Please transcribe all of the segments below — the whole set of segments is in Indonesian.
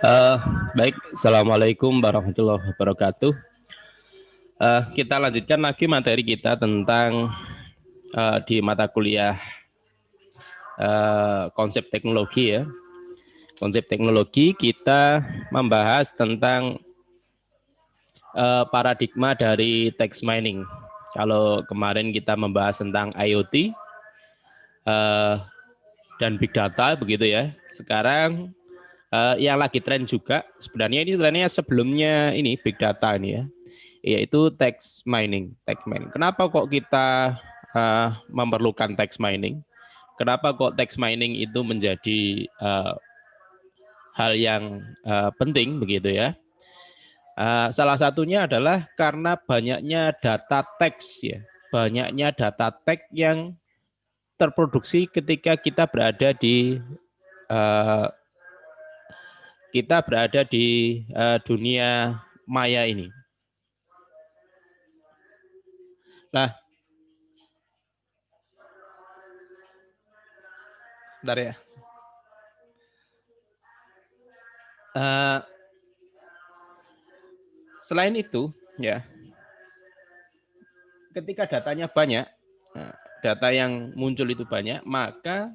Eh, Baik, Assalamualaikum warahmatullahi wabarakatuh. Kita lanjutkan lagi materi kita tentang di mata kuliah konsep teknologi ya. Konsep teknologi kita membahas tentang paradigma dari text mining. Kalau kemarin kita membahas tentang IoT dan big data begitu ya. Sekarang yang lagi tren juga sebenarnya ini trennya sebelumnya ini big data ini ya, yaitu text mining. Text mining. Kenapa kok kita memerlukan text mining? Kenapa kok text mining itu menjadi hal yang penting begitu ya? Salah satunya adalah karena banyaknya data teks ya, banyaknya data teks yang terproduksi ketika uh, kita berada di dunia maya ini. Nah, bentar ya. Uh, Selain itu, ya, ketika datanya banyak, data yang muncul itu banyak, maka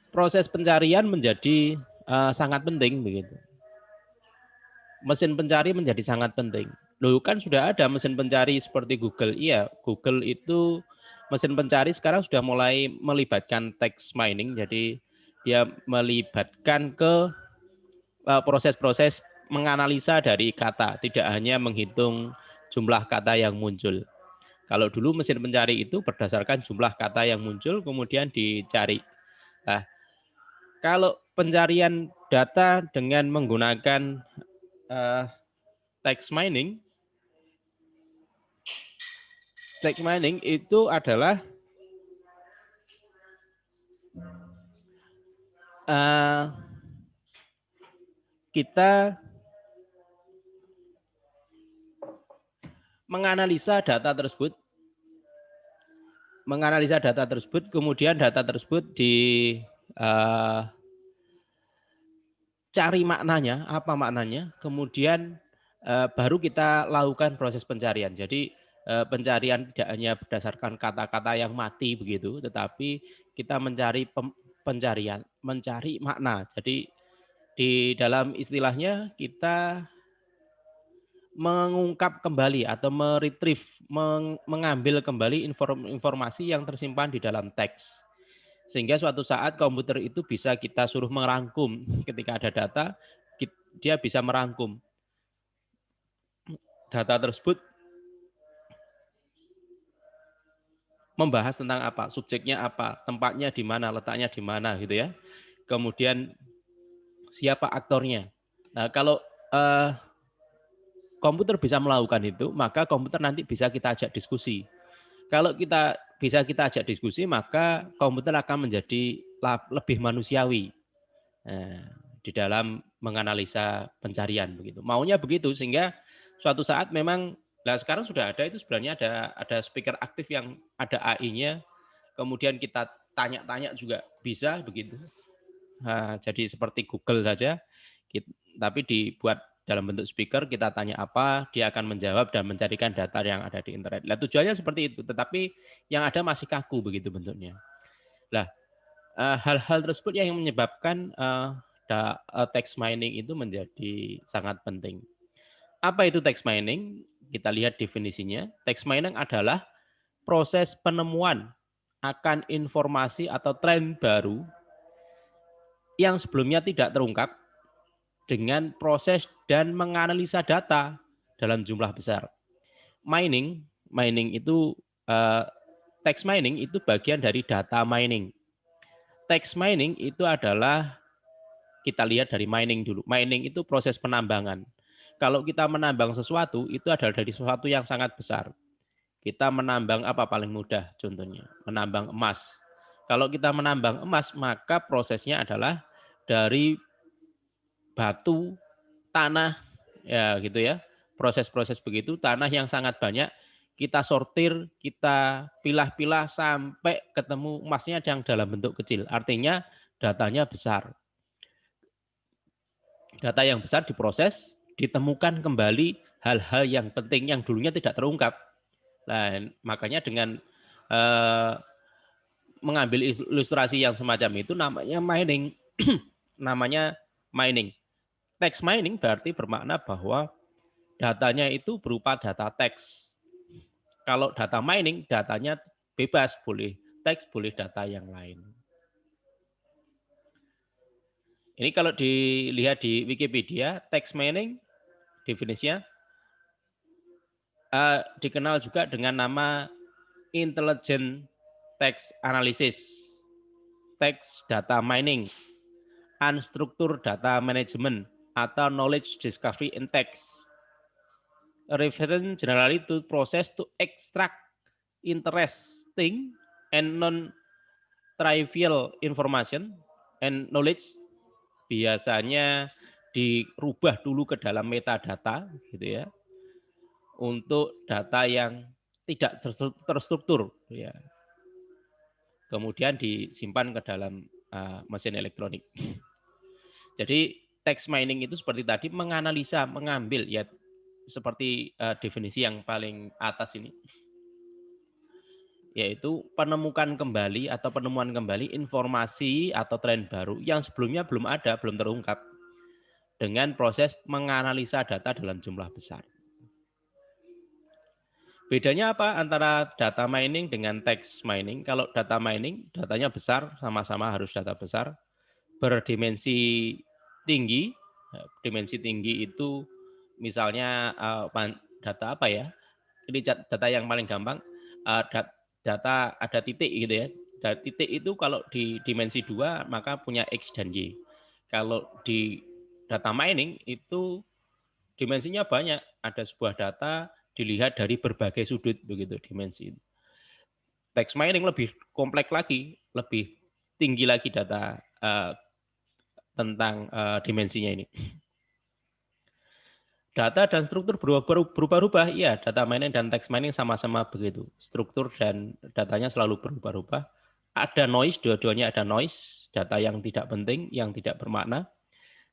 proses pencarian menjadi sangat penting begitu. Mesin pencari menjadi sangat penting. Loh kan sudah ada mesin pencari seperti Google. Iya, Google itu mesin pencari sekarang sudah mulai melibatkan text mining. Jadi dia melibatkan ke proses-proses menganalisa dari kata, tidak hanya menghitung jumlah kata yang muncul. Kalau dulu mesin pencari itu berdasarkan jumlah kata yang muncul kemudian dicari. Nah, kalau pencarian data dengan menggunakan text mining itu adalah kita menganalisa data tersebut, kemudian data tersebut cari maknanya, apa maknanya, kemudian baru kita lakukan proses pencarian. Jadi pencarian tidak hanya berdasarkan kata-kata yang mati begitu, tetapi kita mencari mencari makna. Jadi di dalam istilahnya kita mengungkap kembali atau meretrieve, mengambil kembali informasi yang tersimpan di dalam teks. Sehingga suatu saat komputer itu bisa kita suruh merangkum. Ketika ada data, dia bisa merangkum data tersebut, membahas tentang apa, subjeknya apa, tempatnya di mana, letaknya di mana gitu ya. Kemudian siapa aktornya. Nah, kalau komputer bisa melakukan itu, maka komputer nanti bisa kita ajak diskusi. Kalau kita ajak diskusi, maka komputer akan menjadi lebih manusiawi di dalam menganalisa pencarian begitu. Maunya begitu sehingga suatu saat memang, nah sekarang sudah ada itu sebenarnya ada speaker aktif yang ada AI-nya, kemudian kita tanya-tanya juga bisa begitu. Nah, jadi seperti Google saja, tapi dibuat dalam bentuk speaker, kita tanya apa, dia akan menjawab dan mencarikan data yang ada di internet. Nah, tujuannya seperti itu, tetapi yang ada masih kaku begitu bentuknya. Nah, hal-hal tersebut yang menyebabkan text mining itu menjadi sangat penting. Apa itu text mining? Kita lihat definisinya. Text mining adalah proses penemuan akan informasi atau tren baru yang sebelumnya tidak terungkap dengan proses dan menganalisa data dalam jumlah besar. Mining itu text mining itu bagian dari data mining. Text mining itu adalah, kita lihat dari mining dulu. Mining itu proses penambangan. Kalau kita menambang sesuatu itu adalah dari sesuatu yang sangat besar. Kita menambang apa paling mudah contohnya? Menambang emas. Kalau kita menambang emas, maka prosesnya adalah dari batu, tanah, ya gitu ya. Proses-proses begitu, tanah yang sangat banyak, kita sortir, kita pilah-pilah sampai ketemu emasnya yang dalam bentuk kecil. Artinya datanya besar. Data yang besar diproses, ditemukan kembali hal-hal yang penting yang dulunya tidak terungkap. Nah, makanya dengan mengambil ilustrasi yang semacam itu namanya mining. Namanya mining. Text mining berarti bermakna bahwa datanya itu berupa data teks. Kalau data mining, datanya bebas, boleh teks, boleh data yang lain. Ini kalau dilihat di Wikipedia, text mining definisinya dikenal juga dengan nama intelligent text analysis, text data mining, unstructured data management, atau knowledge discovery in text. Reference generally to process to extract interesting and non-trivial information and knowledge. Biasanya dirubah dulu ke dalam metadata, gitu ya, untuk data yang tidak terstruktur, ya. Kemudian disimpan ke dalam mesin elektronik. Jadi text mining itu seperti tadi menganalisa, mengambil, ya seperti definisi yang paling atas ini, yaitu penemukan kembali atau penemuan kembali informasi atau tren baru yang sebelumnya belum ada, belum terungkap, dengan proses menganalisa data dalam jumlah besar. Bedanya apa antara data mining dengan text mining? Kalau data mining, datanya besar, sama-sama harus data besar, berdimensi tinggi. Dimensi tinggi itu misalnya data apa ya? Ini data yang paling gampang, data ada titik gitu ya. Dan titik itu kalau di dimensi 2 maka punya X dan Y. Kalau di data mining itu dimensinya banyak, ada sebuah data dilihat dari berbagai sudut begitu dimensi. Text mining lebih kompleks lagi, lebih tinggi lagi data tentang dimensinya ini. Data dan struktur berubah-ubah, iya, data mining dan text mining sama-sama begitu. Struktur dan datanya selalu berubah-ubah. Ada noise, dua-duanya ada noise, data yang tidak penting, yang tidak bermakna.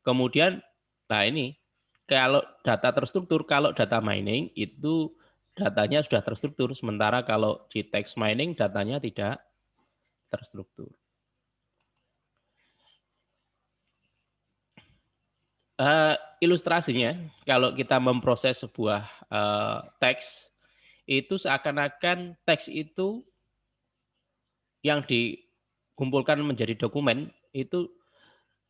Kemudian, nah ini, kalau data terstruktur, kalau data mining itu datanya sudah terstruktur, sementara kalau di text mining datanya tidak terstruktur. Ilustrasinya, kalau kita memproses sebuah teks, itu seakan-akan teks itu yang dikumpulkan menjadi dokumen, itu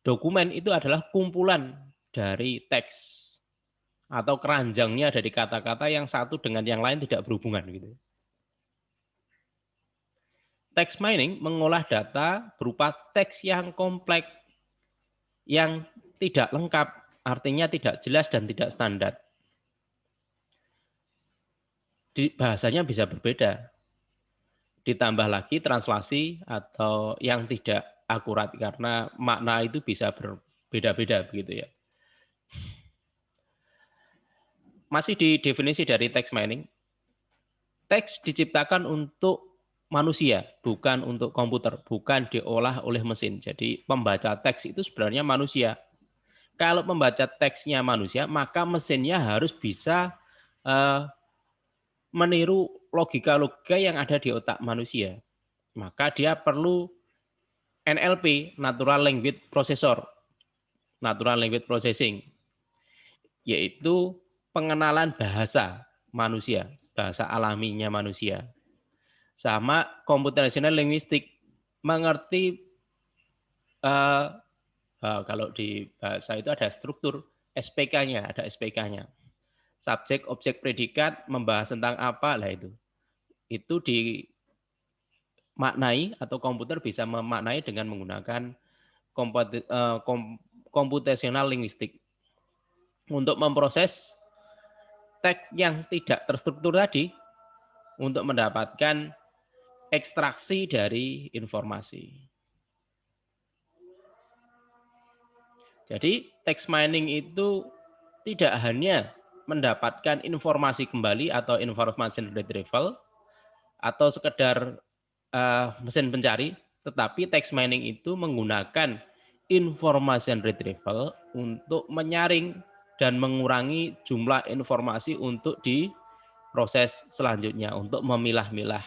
dokumen itu adalah kumpulan dari teks atau keranjangnya dari kata-kata yang satu dengan yang lain tidak berhubungan gitu. Text mining mengolah data berupa teks yang kompleks, yang tidak lengkap, artinya tidak jelas dan tidak standar. Bahasanya bisa berbeda. Ditambah lagi translasi atau yang tidak akurat karena makna itu bisa berbeda-beda begitu ya. Masih di definisi dari text mining, teks diciptakan untuk manusia, bukan untuk komputer, bukan diolah oleh mesin. Jadi pembaca teks itu sebenarnya manusia. Kalau pembaca teksnya manusia, maka mesinnya harus bisa meniru logika-logika yang ada di otak manusia. Maka dia perlu NLP, Natural Language Processor, Natural Language Processing, yaitu pengenalan bahasa manusia, bahasa alaminya manusia. Sama computational linguistic, mengerti kalau di bahasa itu ada struktur SPK-nya, ada SPK-nya. Subjek, objek, predikat, membahas tentang apa lah itu. Itu dimaknai atau komputer bisa memaknai dengan menggunakan computational linguistic untuk memproses teks yang tidak terstruktur tadi untuk mendapatkan ekstraksi dari informasi. Jadi text mining itu tidak hanya mendapatkan informasi kembali atau information retrieval atau sekedar mesin pencari, tetapi text mining itu menggunakan information retrieval untuk menyaring dan mengurangi jumlah informasi untuk di proses selanjutnya, untuk memilah-milah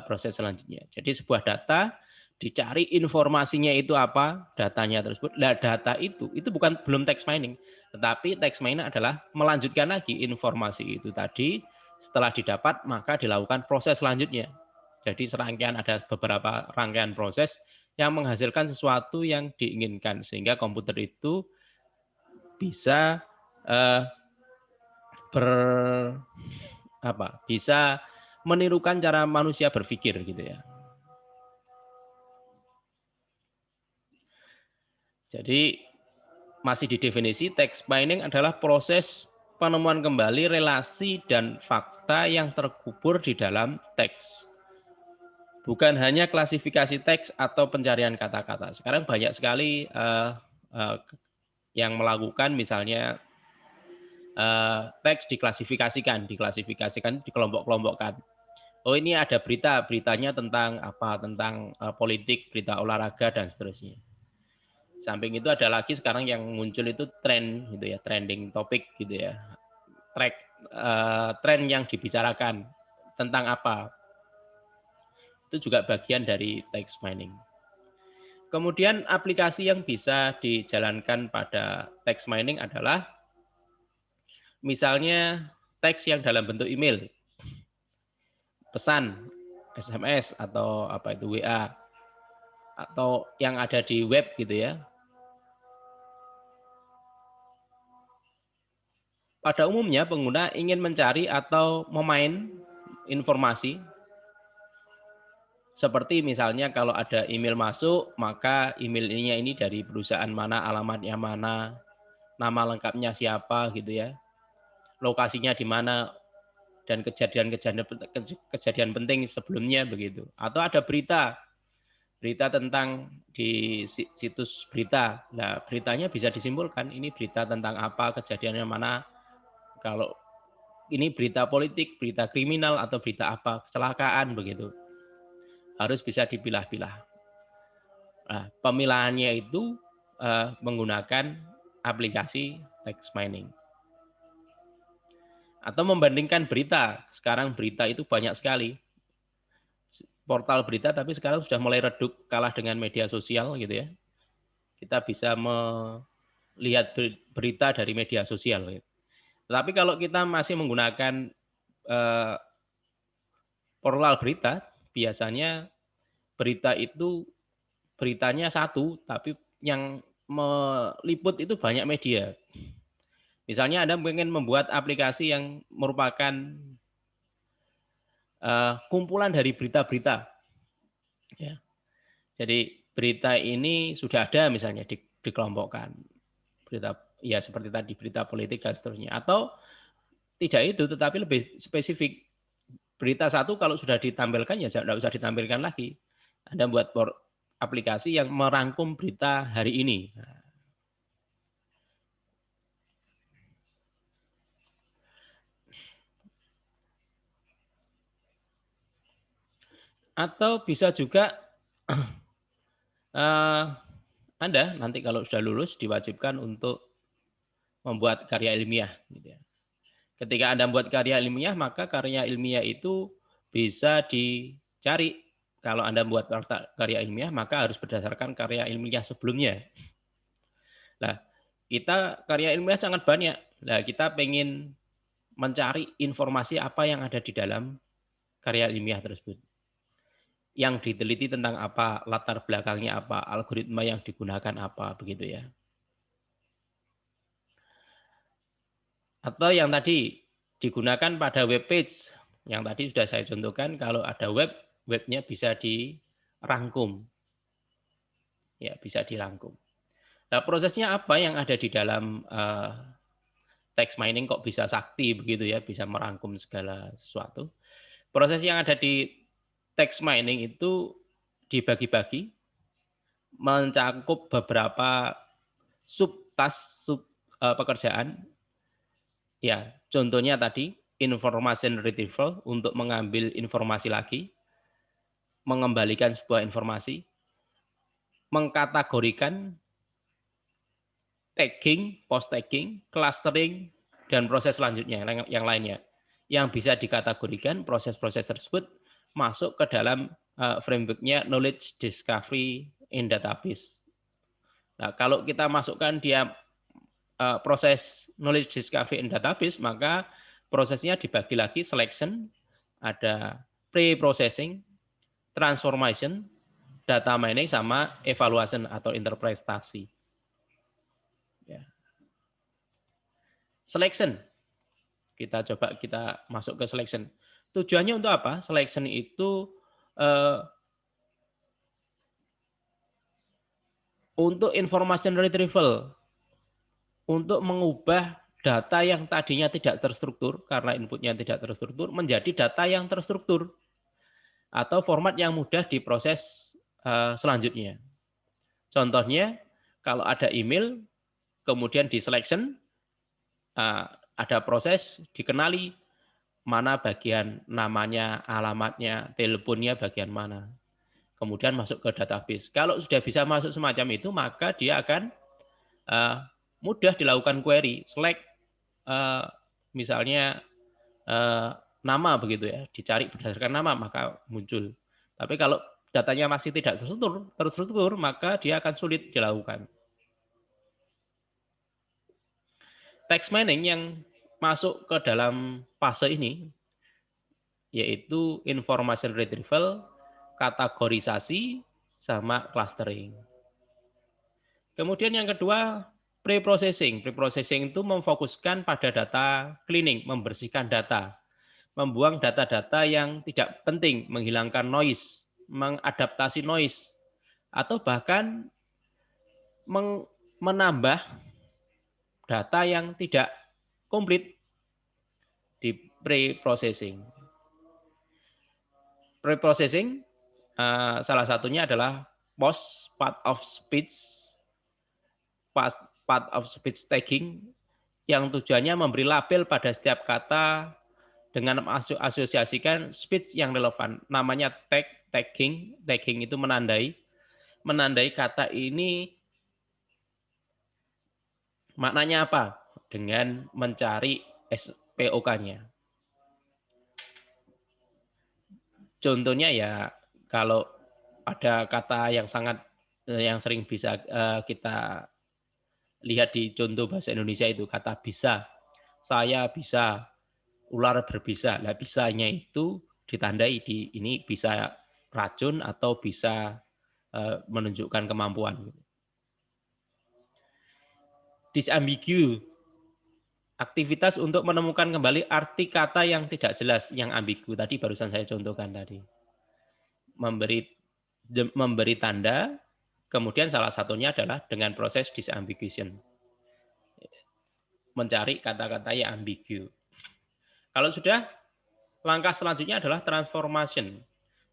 proses selanjutnya. Jadi sebuah data dicari informasinya itu apa, datanya tersebut. Nah, data itu bukan belum text mining, tetapi text mining adalah melanjutkan lagi informasi itu tadi setelah didapat maka dilakukan proses selanjutnya. Jadi serangkaian ada beberapa rangkaian proses yang menghasilkan sesuatu yang diinginkan sehingga komputer itu bisa bisa menirukan cara manusia berpikir gitu ya. Jadi masih di definisi text mining adalah proses penemuan kembali relasi dan fakta yang terkubur di dalam teks. Bukan hanya klasifikasi teks atau pencarian kata-kata. Sekarang banyak sekali yang melakukan misalnya teks diklasifikasikan, dikelompok-kelompokkan. Oh ini ada beritanya tentang apa, tentang politik, berita olahraga dan seterusnya. Samping itu ada lagi sekarang yang muncul itu tren gitu ya, trending topik gitu ya. Tren yang dibicarakan tentang apa. Itu juga bagian dari text mining. Kemudian aplikasi yang bisa dijalankan pada text mining adalah misalnya teks yang dalam bentuk email, pesan, SMS atau apa itu WA, atau yang ada di web gitu ya. Pada umumnya pengguna ingin mencari atau memain informasi seperti misalnya kalau ada email masuk, maka emailnya ini dari perusahaan mana, alamatnya mana, nama lengkapnya siapa gitu ya, lokasinya di mana, dan kejadian penting sebelumnya begitu. Atau ada berita tentang di situs berita. Nah, beritanya bisa disimpulkan ini berita tentang apa, kejadiannya mana. Kalau ini berita politik, berita kriminal atau berita apa, kecelakaan begitu. Harus bisa dipilah-pilah. Nah, pemilahannya itu menggunakan aplikasi text mining. Atau membandingkan berita. Sekarang berita itu banyak sekali. Portal berita tapi sekarang sudah mulai redup kalah dengan media sosial gitu ya. Kita bisa melihat berita dari media sosial. Gitu. Tapi kalau kita masih menggunakan portal berita, biasanya berita itu beritanya satu, tapi yang meliput itu banyak media. Misalnya Anda ingin membuat aplikasi yang merupakan kumpulan dari berita-berita. Ya. Jadi berita ini sudah ada misalnya dikelompokkan. Berita ya seperti tadi berita politik dan seterusnya. Atau tidak itu, tetapi lebih spesifik. Berita satu kalau sudah ditampilkan ya tidak usah ditampilkan lagi. Anda buat aplikasi yang merangkum berita hari ini. Atau bisa juga Anda nanti kalau sudah lulus diwajibkan untuk membuat karya ilmiah. Gitu ya. Ketika Anda membuat karya ilmiah, maka karya ilmiah itu bisa dicari. Kalau Anda membuat karya ilmiah, maka harus berdasarkan karya ilmiah sebelumnya. Nah, kita karya ilmiah sangat banyak. Nah, kita pengen mencari informasi apa yang ada di dalam karya ilmiah tersebut. Yang diteliti tentang apa, latar belakangnya apa, algoritma yang digunakan apa, begitu ya. Atau yang tadi digunakan pada web page, yang tadi sudah saya contohkan, kalau ada webnya bisa dirangkum. Ya, bisa dirangkum. Nah, prosesnya apa yang ada di dalam text mining kok bisa sakti begitu ya, bisa merangkum segala sesuatu. Proses yang ada di text mining itu dibagi-bagi, mencakup beberapa subtask, pekerjaan. Ya, contohnya tadi information retrieval untuk mengambil informasi lagi, mengembalikan sebuah informasi, mengkategorikan tagging, post tagging, clustering, dan proses selanjutnya yang lainnya. Yang bisa dikategorikan proses-proses tersebut masuk ke dalam framework-nya knowledge discovery in database. Nah, kalau kita masukkan dia proses knowledge discovery in database, maka prosesnya dibagi lagi selection, ada pre-processing, transformation, data mining, sama evaluation atau interpretasi. Ya. Selection. Kita coba kita masuk ke selection. Tujuannya untuk apa? Selection itu untuk information retrieval, untuk mengubah data yang tadinya tidak terstruktur karena inputnya tidak terstruktur menjadi data yang terstruktur atau format yang mudah diproses selanjutnya. Contohnya, kalau ada email, kemudian di selection, ada proses dikenali mana bagian namanya, alamatnya, teleponnya bagian mana. Kemudian masuk ke database. Kalau sudah bisa masuk semacam itu, maka dia akan mudah dilakukan query, select misalnya nama begitu ya, dicari berdasarkan nama maka muncul. Tapi kalau datanya masih tidak terstruktur, maka dia akan sulit dilakukan. Text mining yang masuk ke dalam fase ini yaitu information retrieval, kategorisasi, sama clustering. Kemudian yang kedua, pre-processing. Pre-processing itu memfokuskan pada data cleaning, membersihkan data, membuang data-data yang tidak penting, menghilangkan noise, mengadaptasi noise, atau bahkan menambah data yang tidak komplit di pre-processing. Pre-processing salah satunya adalah post part of speech tagging yang tujuannya memberi label pada setiap kata dengan mengasosiasikan speech yang relevan. Namanya tagging. Tagging itu menandai kata ini maknanya apa dengan mencari SPOK-nya. Contohnya ya kalau ada kata yang sering bisa kita lihat di contoh bahasa Indonesia itu kata bisa. Saya bisa, ular berbisa. Nah, bisanya itu ditandai di ini bisa racun atau bisa menunjukkan kemampuan. Disambigu, aktivitas untuk menemukan kembali arti kata yang tidak jelas, yang ambigu. Tadi barusan saya contohkan tadi. Memberi tanda, kemudian salah satunya adalah dengan proses disambiguation. Mencari kata-kata yang ambigu. Kalau sudah, langkah selanjutnya adalah transformation.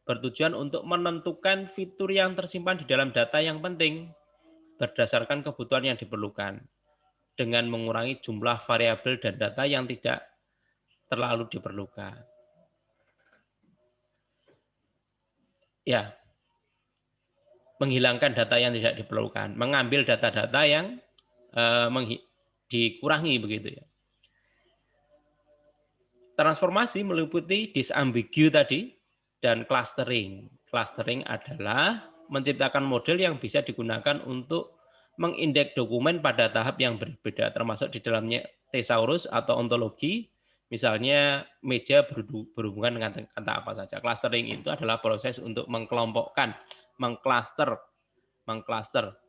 Bertujuan untuk menentukan fitur yang tersimpan di dalam data yang penting berdasarkan kebutuhan yang diperlukan, dengan mengurangi jumlah variabel dan data yang tidak terlalu diperlukan. Ya, menghilangkan data yang tidak diperlukan, mengambil data-data yang dikurangi begitu ya. Transformasi meliputi disambigu tadi dan clustering. Clustering adalah menciptakan model yang bisa digunakan untuk mengindeks dokumen pada tahap yang berbeda, termasuk di dalamnya thesaurus atau ontologi, misalnya meja berhubungan dengan kata apa saja. Clustering itu adalah proses untuk mengkelompokkan, mengklaster.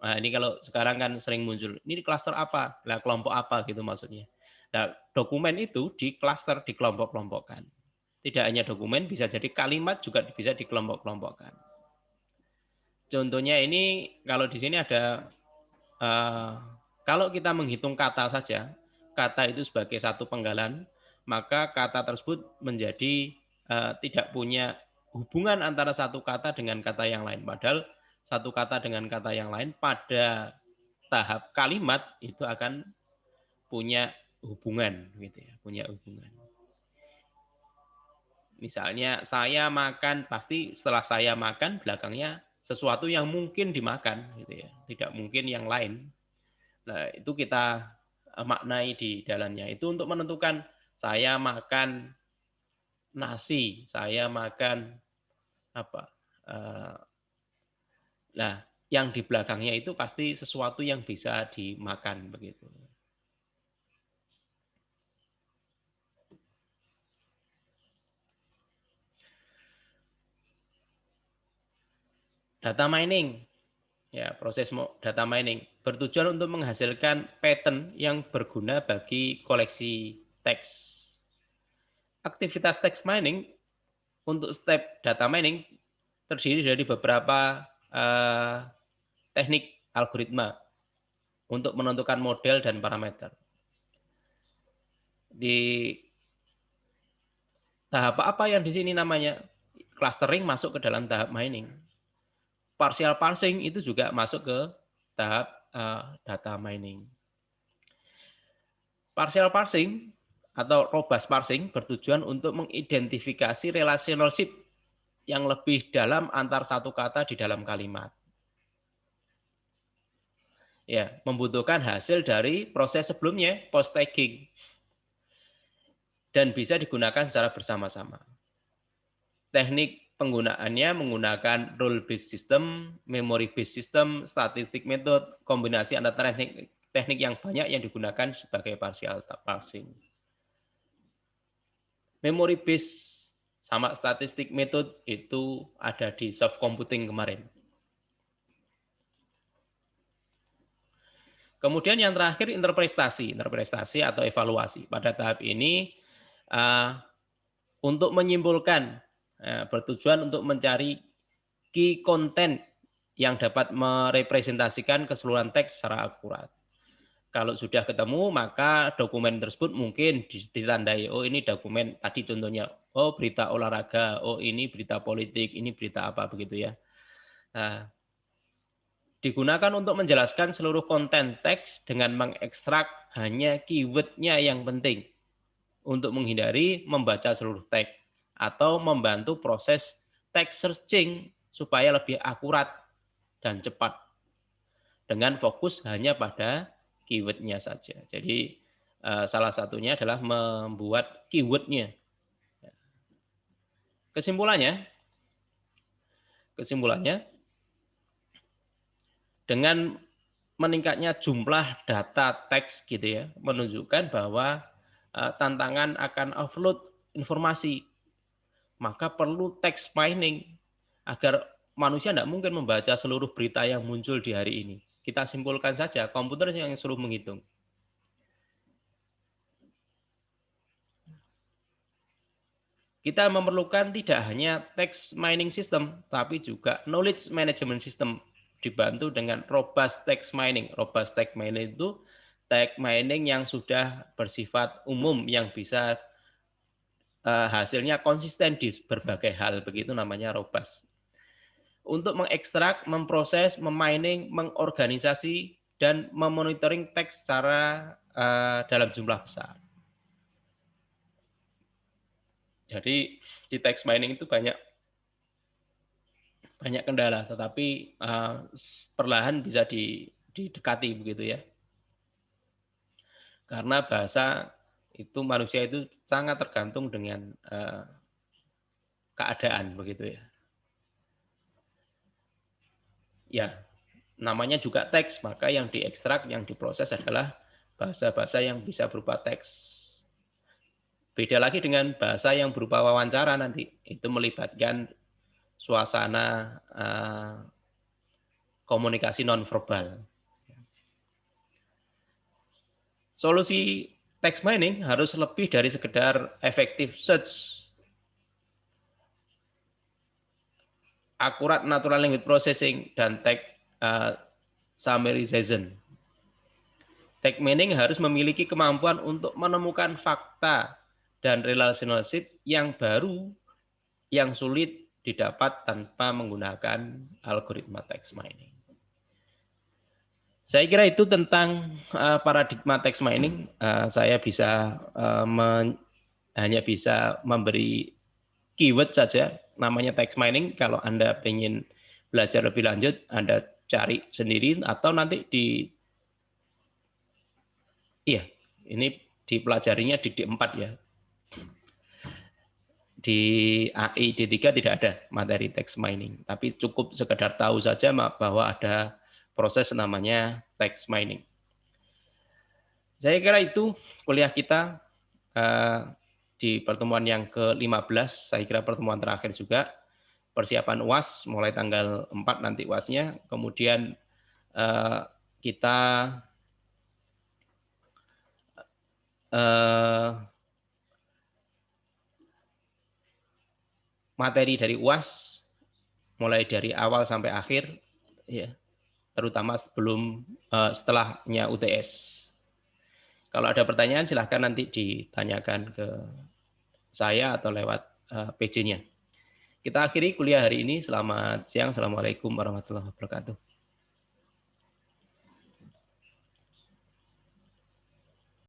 Nah, ini kalau sekarang kan sering muncul, ini cluster apa? Lah kelompok apa gitu maksudnya. Nah, dokumen itu di-cluster, dikelompok-kelompokkan. Tidak hanya dokumen, bisa jadi kalimat juga bisa dikelompok-kelompokkan. Contohnya ini, kalau di sini ada, kalau kita menghitung kata saja, kata itu sebagai satu penggalan, maka kata tersebut menjadi tidak punya hubungan antara satu kata dengan kata yang lain. Padahal satu kata dengan kata yang lain pada tahap kalimat itu akan punya hubungan, gitu ya, punya hubungan. Misalnya saya makan, pasti setelah saya makan belakangnya sesuatu yang mungkin dimakan, gitu ya, tidak mungkin yang lain. Nah, itu kita maknai di dalamnya. Itu untuk menentukan saya makan nasi, saya makan apa. Nah, yang di belakangnya itu pasti sesuatu yang bisa dimakan begitu. Data mining, ya proses data mining bertujuan untuk menghasilkan pattern yang berguna bagi koleksi teks. Aktivitas text mining untuk step data mining terdiri dari beberapa teknik algoritma untuk menentukan model dan parameter. Di tahap apa yang di sini namanya clustering masuk ke dalam tahap mining. Partial parsing itu juga masuk ke tahap data mining. Partial parsing atau robust parsing bertujuan untuk mengidentifikasi relationship yang lebih dalam antar satu kata di dalam kalimat. Ya, membutuhkan hasil dari proses sebelumnya, post tagging. Dan bisa digunakan secara bersama-sama. Teknik penggunaannya menggunakan rule based system, memory based system, statistic method, kombinasi antara teknik yang banyak yang digunakan sebagai partial parsing. Memory based sama statistic method itu ada di soft computing kemarin. Kemudian yang terakhir interpretasi atau evaluasi. Pada tahap ini untuk menyimpulkan, bertujuan untuk mencari key content yang dapat merepresentasikan keseluruhan teks secara akurat. Kalau sudah ketemu, maka dokumen tersebut mungkin ditandai, oh ini dokumen tadi contohnya, oh berita olahraga, oh ini berita politik, ini berita apa begitu ya. Nah, digunakan untuk menjelaskan seluruh konten teks dengan mengekstrak hanya keyword-nya yang penting untuk menghindari membaca seluruh teks atau membantu proses text searching supaya lebih akurat dan cepat dengan fokus hanya pada keyword-nya saja. Jadi salah satunya adalah membuat keyword-nya. Kesimpulannya, dengan meningkatnya jumlah data teks gitu ya, menunjukkan bahwa tantangan akan offload informasi. Maka perlu text mining agar manusia tidak mungkin membaca seluruh berita yang muncul di hari ini. Kita simpulkan saja, komputer yang suruh menghitung. Kita memerlukan tidak hanya text mining system, tapi juga knowledge management system dibantu dengan robust text mining. Robust text mining itu text mining yang sudah bersifat umum, yang bisa hasilnya konsisten di berbagai hal, begitu namanya robust. Untuk mengekstrak, memproses, memining, mengorganisasi, dan memonitoring teks secara dalam jumlah besar. Jadi di text mining itu banyak kendala, tetapi perlahan bisa didekati begitu ya. Karena bahasa itu manusia itu sangat tergantung dengan keadaan begitu ya. Ya, namanya juga teks, maka yang diekstrak, yang diproses adalah bahasa-bahasa yang bisa berupa teks. Beda lagi dengan bahasa yang berupa wawancara nanti, itu melibatkan suasana komunikasi nonverbal. Solusi text mining harus lebih dari sekedar effective search, akurat natural language processing, dan text summarization. Text mining harus memiliki kemampuan untuk menemukan fakta dan relationship yang baru yang sulit didapat tanpa menggunakan algoritma text mining. Saya kira itu tentang paradigma text mining. Saya bisa hanya bisa memberi keyword saja, namanya text mining. Kalau Anda ingin belajar lebih lanjut, Anda cari sendiri atau nanti di Iya, ini dipelajarinya di D4 ya. Di AI D3 tidak ada materi text mining, tapi cukup sekedar tahu saja bahwa ada proses namanya text mining. Saya kira itu kuliah kita di pertemuan yang ke-15, saya kira pertemuan terakhir juga. Persiapan UAS mulai tanggal 4 nanti UASnya, kemudian kita materi dari UAS mulai dari awal sampai akhir, ya, terutama setelahnya UTS. Kalau ada pertanyaan silahkan nanti ditanyakan ke saya atau lewat PJ-nya. Kita akhiri kuliah hari ini. Selamat siang. Assalamualaikum warahmatullahi wabarakatuh.